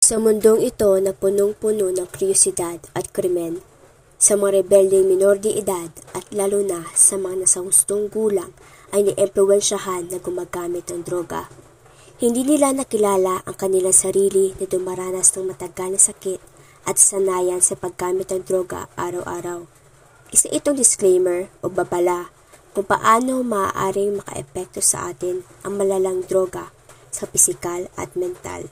Sa mundong ito na punong-puno ng kuryosidad at krimen, sa mga rebeldeng minor de edad at lalo na sa mga nasa hustong gulang ay naimpluwensyahan na gumagamit ng droga. Hindi nila nakilala ang kanilang sarili na dumaranas ng matagal na sakit at sanayan sa paggamit ng droga araw-araw. Isa itong disclaimer o babala kung paano maaaring makaepekto sa atin ang malalang droga sa pisikal at mental.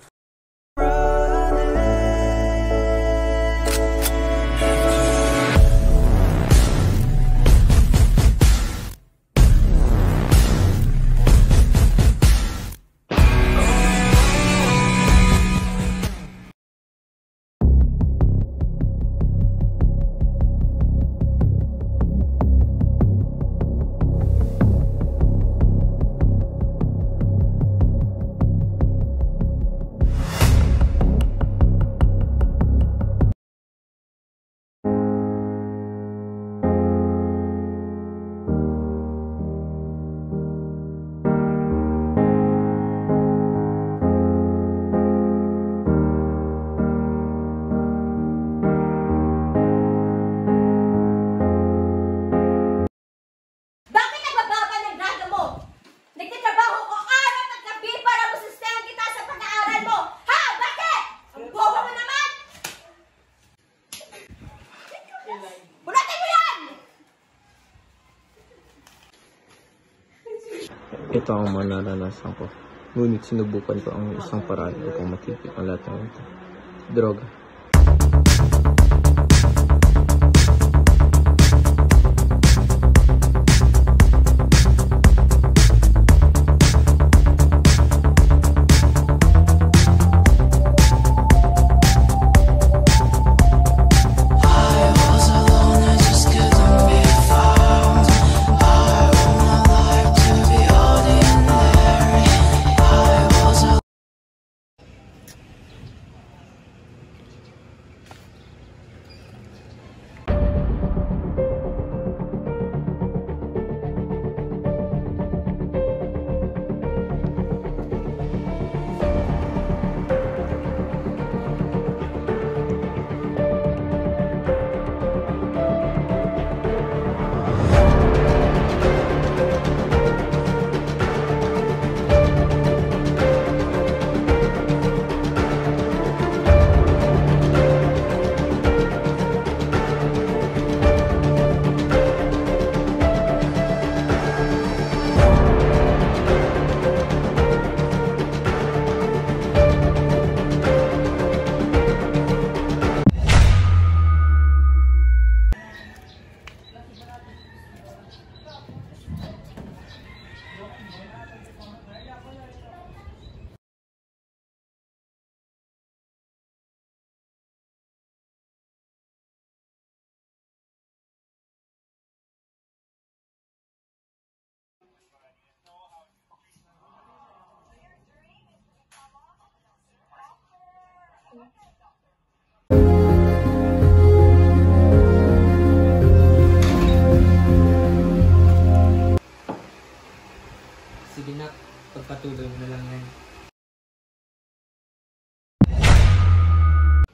Ito ang manananasan ko. Ngunit sinubukan ko ang isang paraan upang matipid ang lahat ng ito. Droga. Sige na, pagpatuloy mo na lang yan.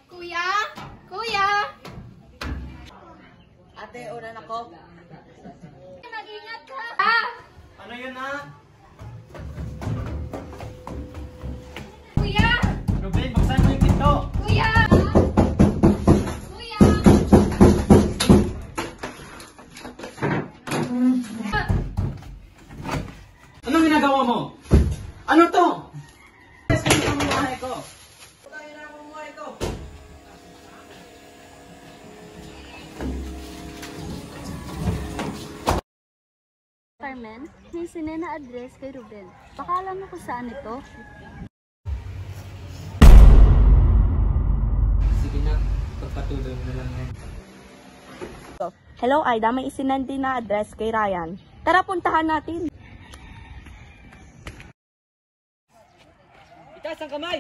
Kuya! Kuya! Ate, unan ako. Mag-ingat ka! Ah! Ano yun ha? Kuya! Ruben, buksan mo yung pinto! Kuya! Kuya! Anong ginagawa mo? Ano to? Saan ang buhay ko? Tayo na ang buhay ko. Carmen, may sinena address kay Ruben. Pakaalam mo kung saan ito? Sige na, pagpatuloy mo na lang yan. Hello, Aida. May isinandi na address kay Ryan. Tara, puntahan natin. Itaas ang kamay!